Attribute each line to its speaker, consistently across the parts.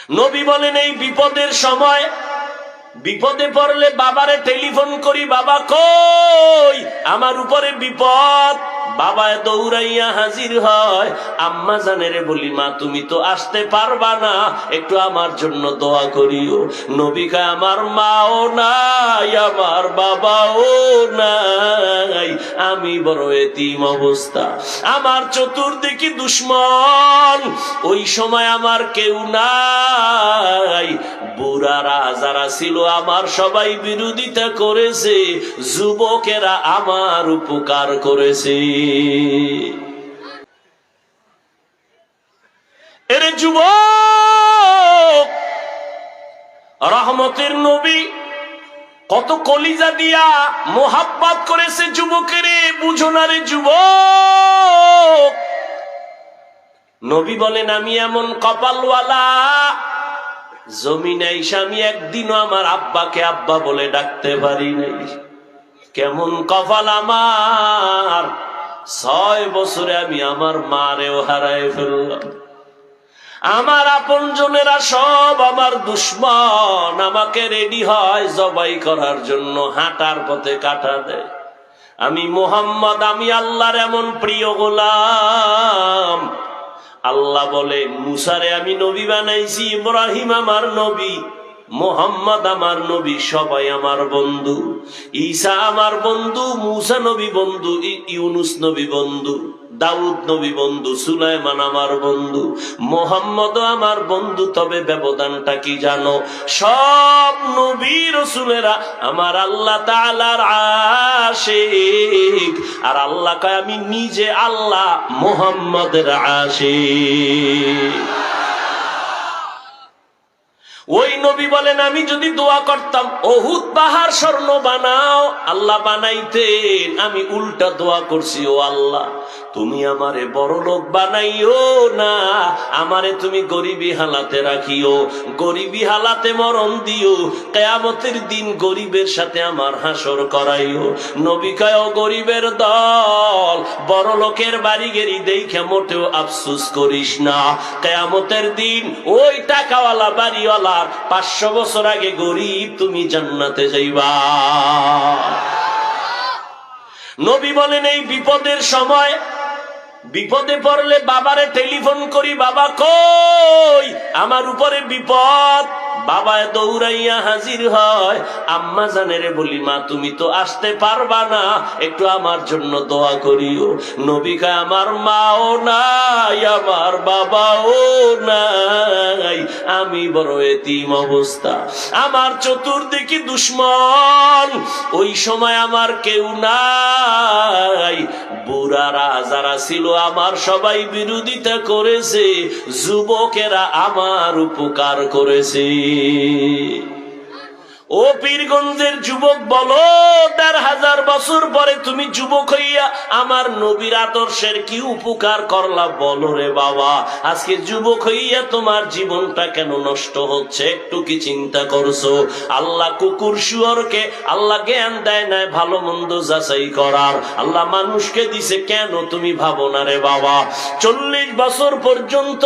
Speaker 1: নবী বলেন এই বিপদের সময় বিপদে পড়লে বাবারে টেলিফোন করি, বাবা কই, আমার উপরে বিপদ। বাবা দৌড়াইয়া হাজির হয়। আম্মা জানেরে বলি, মা তুমি তো আসতে পারবা না, একটু আমার জন্য দোয়া করিও। নবী কয় আমার মাও নাই, আমার বাবাও নাই, আমি বড় এতিম অবস্থা, আমার চতুর্দিকে দুশ্মন, ওই সময় আমার কেউ নাই। বুড়ারা যারা ছিল আমার সবাই বিরোধিতা করেছে, যুবকেরা আমার উপকার করেছে। এরে যুবক, রহমতের নবী কত কলিজা দিয়া মোহাব্বত করেছে যুবকের, বুঝো না রে যুবক। নবী বলেন আমি এমন কপালওয়ালা, জমিনে এসে আমি একদিনও আমার আব্বাকে আব্বা বলে ডাকতে পারি নাই। কেমন কপাল আমার, 6 বছরে আমি আমার মারেও হারায় ফেললাম। আমার আপনজনেরা সব আমার দুশ্মন, আমাকে রেডি হয় জবাই করার জন্য, হাঁটার পথে কাটা দেয়। আমি মুহাম্মদ, আমি আল্লাহর এমন প্রিয় গোলাম। আল্লাহ বলে মুসারে আমি নবী বানাইছি, ইব্রাহিম আমার নবী, মুহাম্মদ আমার নবী, সবাই আমার বন্ধু। ঈসা আমার বন্ধু, মুসা নবী বন্ধু, ইউনুস নবী বন্ধু, দাউদ নবী বন্ধু, সুলাইমান আমার বন্ধু, মুহাম্মদ আমার বন্ধু। তবে ব্যবধানটা কি জানো? সব নবী রাসূলেরা আমার আল্লাহ তাআলার আশিক, আর আল্লাহ কয় আমি নিজে আল্লাহ মুহাম্মদের আশিক। ওই নবী বলেন আমি যদি দোয়া করতাম উহুদ পাহাড় স্বর্ণ বানাও, আল্লাহ বানাইতেন। আমি উল্টা দোয়া করছি, ও আল্লাহ তুমি আমারে বড় লোক বানাইও না, আমারে তুমি গরিবী হালাতে রাখিও, গরিবী হালাতে মরণ দিও, কিয়ামতের দিন গরিবের সাথে আমার হাসর করাইও। নবী কয় ও গরিবের দল, বড় লোকের বাড়ি গেরি দেখে মোটেও আফসোস করিস না, কিয়ামতের দিন ওই টাকাওয়ালা বাড়িওয়ালা 500 বছর আগে গরিব, তুমি জান্নাতে যাইবা। নবী বলেন এই বিপদের সময় বিপদে পড়লে বাবারে টেলিফোন করি, বাবা কই, আমার উপরে বিপদ। বাবা দৌড়াইয়া হাজির হয়। আম্মা জানেরে বলি, মা তুমি তো আসতে পারবা না, একটু আমার জন্য দোয়া করিও। নবী কয় আমার মাও নাই, আমার বাবাও নাই, আমি বড় এতিম অবস্থা, আমার চতুর্দিকে দুশ্মন, ওই সময় আমার কেউ নাই। বুড়ারা যারা ছিল আমার সবাই বিরোধিতা করেছে, যুবকেরা আমার উপকার করেছে। ও পীরগঞ্জের যুবক বলো, 1500 বছর পরে তুমি যুবক হইয়া আমার নবীর আদর্শের কি উপকার করলা বলো রে বাবা। আজকে যুবক হইয়া তোমার জীবনটা কেন নষ্ট হচ্ছে, একটু কি চিন্তা করছো? আল্লাহ কুকুর শুয়োরকে আল্লাহ জ্ঞান দেয় না ভালো মন্দ যাচাই করার, আল্লাহ মানুষকে দিছে, কেন তুমি ভাবো না রে বাবা? 40 বছর পর্যন্ত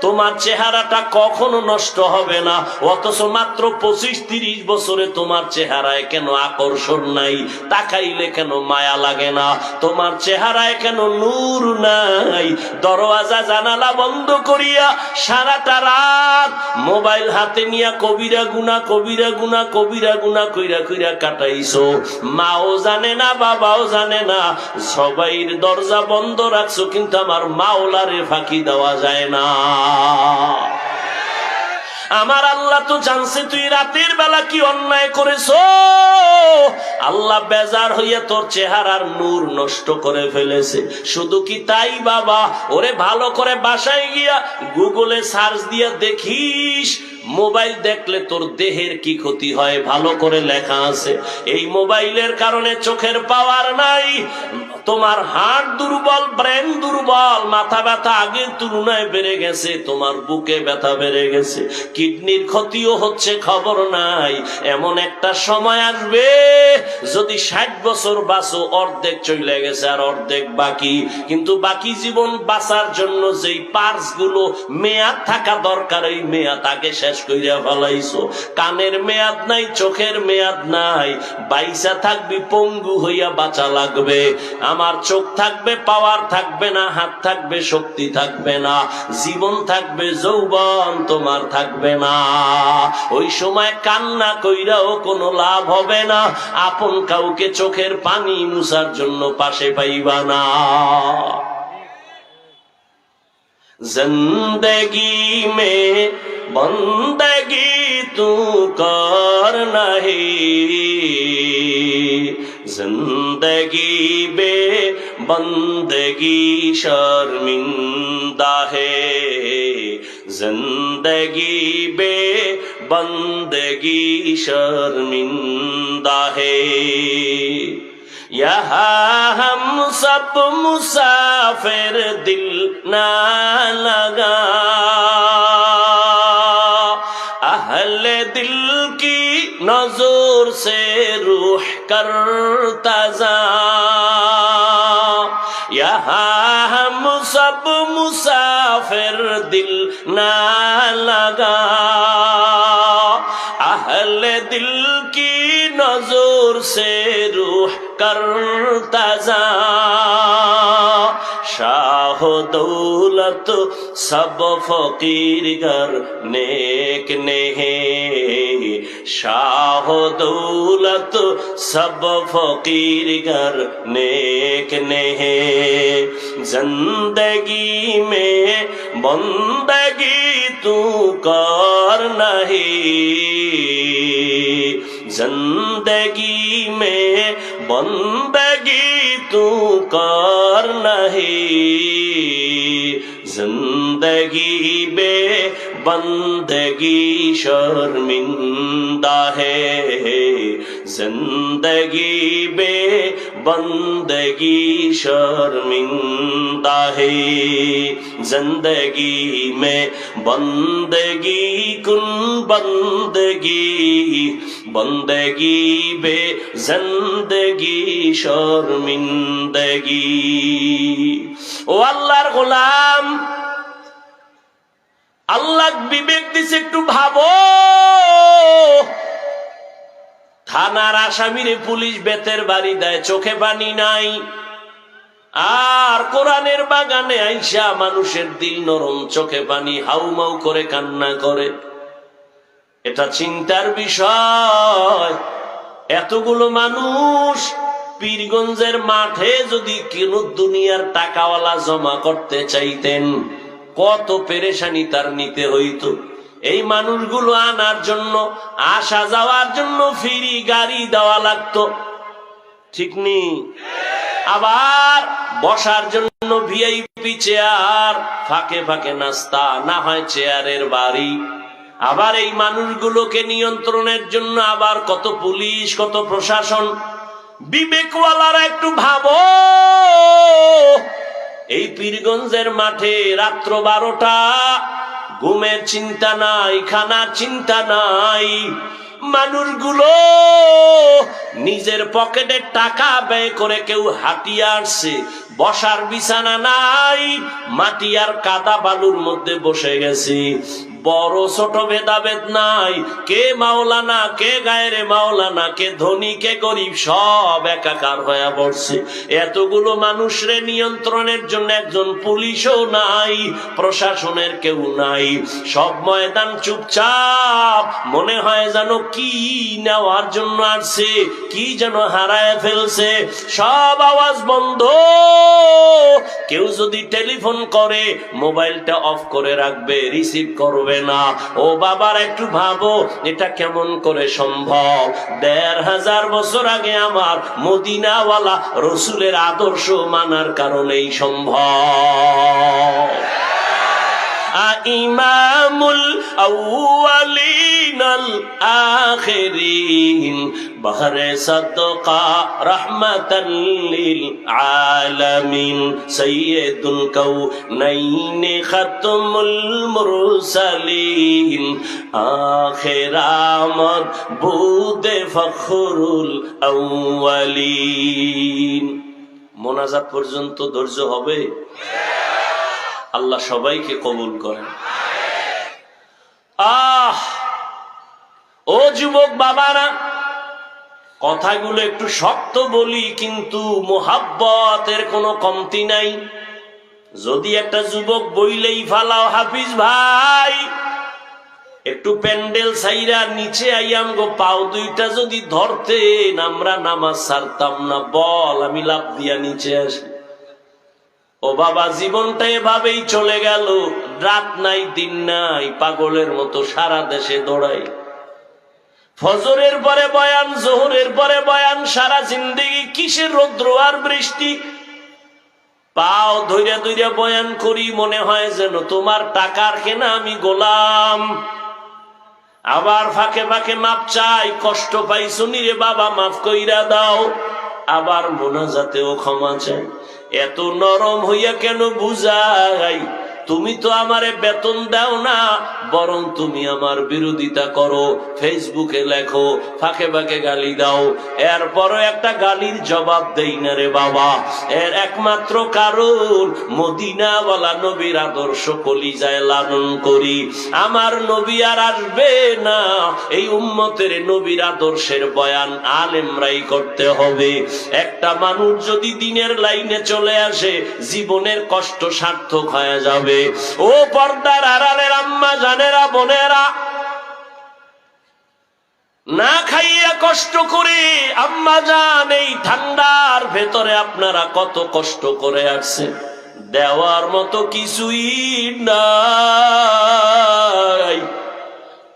Speaker 1: তোমার চেহারাটা কখনো নষ্ট হবে না, অথচ মাত্র 25-30 বছর তোমার চেহারায় কেন আকর্ষণ নাই? তাকাইলে কেন মায়া লাগে না? তোমার চেহারায় কেন নূর নাই? দরওয়াজা জানালা বন্ধ করিয়া সারাটা রাত মোবাইল হাতে নিয়া কবিরা গুনা কবিরা গুনা কবিরা গুনা কইরা কইরা কাটাইছো। মাও জানে না, বাবাও জানে না, সবাইর দরজা বন্ধ রাখছো, কিন্তু আমার মাওলারে ফাঁকি দেওয়া যায় না। আমার আল্লাহ তো জানছে তুই রাতের বেলা কি অন্যায় করেছো। আল্লাহ বেজার হইয়া তোর চেহারার নূর নষ্ট করে ফেলেছে। শুধু কি তাই বাবা, ওরে ভালো করে বাসায় গিয়া গুগলে সার্চ দিয়া দেখিস, মোবাইল দেখলে তোর দেহের কি ক্ষতি হয় ভালো করে লেখা আছে। এই মোবাইলের কারণে চোখের পাওয়ার নাই, তোমার হার্ট দুর্বল, ব্রেন দুর্বল, মাথা ব্যথা আগের তুলনায় বেড়ে গেছে, তোমার বুকে ব্যথা বেড়ে গেছে। কিডনির ক্ষতিও হচ্ছে, খবর নাই। এমন একটা সময় আসবে যদি 60 বছর বাঁচো, অর্ধেক চলে গেছে আর অর্ধেক বাকি। কিন্তু বাকি জীবন বাঁচার জন্য যেই পার্স গুলো মেয়াদ থাকা দরকার, এই মেয়াদ আগে শেষ কইরা ফেলাইছো। কানের মেয়াদ নাই, চোখের মেয়াদ নাই, বাইসা থাকবি পঙ্গু হইয়া বাঁচা লাগবে। আমার চোখ থাকবে, পাওয়ার থাকবে না, হাত থাকবে, শক্তি থাকবে না, জীবন থাকবে, যৌবন তোমার থাকবে না। ওই সময় কান্না কইরাও কোনো লাভ হবে না, আপন কাউকে চোখের পানি মুছার জন্য পাশে পাইবা না। जिंदगी में बंदगी तू कर नहीं, जिंदगी बे बंदगी शर्मिंदा है, जिंदगी बे बंदगी शर्मिंदा है। यहाँ हम सब मुसाफिर, दिल ना लगा, अहले दिल की नजर से रूह करता जा। यहाँ हम सब मुसाफिर, दिल ना लगा, अहले दिल की नजर से रूह करता जा। शाह दौलत सब फकीर घर नेक नेहे, शाह दौलत सब फकीर घर नेक नेहे। जिंदगी में बंदगी तू कर नहीं, जिंदगी में बंदगी तू कर नहीं, जिंदगी बे बंदगी शर्मिंदा है, जिंदगी बे बंदगी शर्मिंदा है। जिंदगी में बंदगी कुन बंदगी, बंदगी बे जिंदगी शर्मिंदगी। ও আল্লাহর গোলাম, আল্লাহ বিবেক দিছে, একটু ভাবো। থানার আসামিরে পুলিশ বেতের বাড়ি দেয়, চোখে পানি নাই, আর কোরআনের বাগানে আইসা মানুষের দিল নরম, চোখে পানি, হাউমাউ করে কান্না করে। এটা চিন্তার বিষয়। এতগুলো মানুষ পীরগঞ্জের মাঠে যদি কোন দুনিয়ার টাকাওয়ালা জমা করতে চাইতেন, কত পেরেশানি তার নিতে হইতো। এই মানুষগুলো আনার জন্য, আসা যাওয়ার জন্য ফ্রি গাড়ি দেওয়া লাগতো, ঠিক নি? আবার বসার জন্য ভিআইপি চেয়ার, ফাঁকে ফাঁকে নাস্তা, না হয় চেয়ারের বাড়ি। আবার এই মানুষগুলোকে নিয়ন্ত্রণের জন্য আবার কত পুলিশ, কত প্রশাসন। বিবেকওয়ালারা একটু ভাবো, এই পীরগঞ্জের মাঠে রাত্র 12টা, ঘুমের চিন্তা নাই, খানার চিন্তা নাই, মানুষগুলো নিজের পকেটে টাকা ব্যয় করে কেউ হাঁটিয়ে আসছে, বসার বিছানা নাই, মাটি আর কাদা বালুর মধ্যে বসে গেছে। বড় ছোট ভেদাভেদ নাই, কে মাওলানা, কে গায়রে মাওলানা, কে ধনী, কে গরিব, সব একাকার হয়ে পড়ছে। এতগুলো মানুষরে নিয়ন্ত্রণের জন্য একজন পুলিশও নাই, প্রশাসনের কেউ নাই, সব ময়দান চুপচাপ। মনে হয় যেন কি নেওয়ার জন্য আসছে, কি যেন হারায় ফেলছে। সব আওয়াজ বন্ধ। কেউ যদি টেলিফোন করে, মোবাইলটা অফ করে রাখবে, রিসিভ করবে না। ও বাবার একটু ভাবো, এটা কেমন করে সম্ভব? 1500 বছর আগে আমার মদিনাওয়ালা রসুলের আদর্শ মানার কারণেই সম্ভব। ইমামুল আউয়ালিনাল আখিরিন বাহরে সাদকা রাহমাতাল লিল আলামিন সাইয়্যিদুল কাউনাইন খাতমুল মুরসালিন আখিরামত বুদে ফখরুল আউয়ালিন। মোনাজাত পর্যন্ত ধৈর্য হবে? আল্লাহ সবাইকে কবুল করেন। ও যুবক বাবারা, কথাগুলো একটু শক্ত বলি, কিন্তু মোহাব্বতের কোনো কমতি নাই। যদি একটা যুবক বইলেই ফালাও, হাফিজ ভাই একটু প্যান্ডেল সাইরা নিচে আইয়াম গো, পাও দুইটা যদি ধরতেন আমরা নামাজ ছাড়তাম না, বল আমি লাফ দিয়া নিচে আসি। ও বাবা, জীবনটা এভাবেই চলে গেল, রাত নাই দিন নাই, পাগলের মতো সারা দেশে দৌড়াই। ফজরের পরে বয়ান, জোহরের পরে বয়ান, সারা জিন্দেগি কিসের রৌদ্র আর বৃষ্টি। পাও ধৈর্য ধৈর্য বয়ান করি, মনে হয় যেন তোমার টাকার কেনা আমি গোলাম। আবার ফাঁকে ফাঁকে মাপ চাই, কষ্ট পাই শুনি রে বাবা মাফ কইরা দাও। আবার মোনাজাতেও ক্ষমা চাই। এত নরম হইয়া কেন বুঝাই? তুমি তো আমারে বেতন দাও না, বরং তুমি আমার বিরোধিতা করো, ফেসবুকে লেখো, ফাঁকে ফাঁকে গালি দাও, এরপরও একটা গালির জবাব দেই না রে বাবা। এর একমাত্র কারণ মদিনাওয়ালা নবীর আদর্শ কলিজায় লালন করি। আমার নবী আর আসবে না, এই উম্মতের নবীর আদর্শের বয়ান আলেমরাই করতে হবে। একটা মানুষ যদি দিনের লাইনে চলে আসে, জীবনের কষ্ট সার্থক হয়ে যাবে। ও পর্দার আড়ালের আম্মা জানেরা, বোনেরা, না খাইয়া কষ্ট করে আম্মা জান এই ঠান্ডার ভেতরে আপনারা কত কষ্ট করে আসছেন, দেওয়ার মতো কিছুই নাই।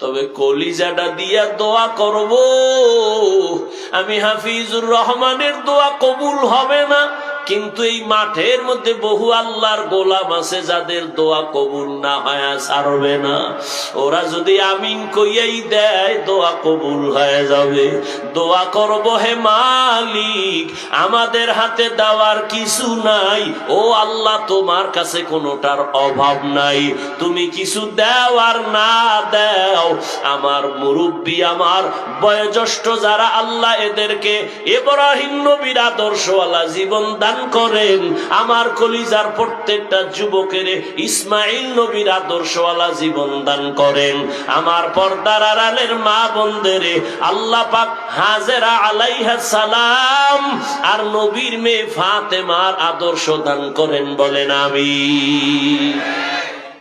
Speaker 1: তবে কলিজাটা দিয়া দোয়া করব, আমি হাফিজুর রহমানের দোয়া কবুল হবে না, কিন্তু এই মাঠের মধ্যে বহু আল্লাহর গোলাম আছে যাদের দোয়া কবুল না হয় ছাড়বে না। ওরা যদি আমিন কইয়াই দেয়, দোয়া কবুল হয়ে যাবে। দোয়া করব, হে মালিক আমাদের হাতে দেওয়ার কিছু নাই, ও আল্লাহ তোমার কাছে কোনোটার অভাব নাই, তুমি কিছু দাও আর না দাও, আমার মুরব্বী, আমার বয়োজ্যেষ্ঠ যারা, আল্লাহ এদেরকে ইব্রাহিম নবীর আদর্শওয়ালা জীবন দান করেন। আমার কলিজার প্রত্যেকটা যুবকের ইসমাইল নবীর আদর্শওয়ালা জীবন দান করেন। আমার পর্দার আড়ালের মা বোনদের আল্লাহ পাক হাজেরা আলাইহিস সালাম আর নবীর মেয়ে ফাতেমার আদর্শ দান করেন, বলেন আমিন।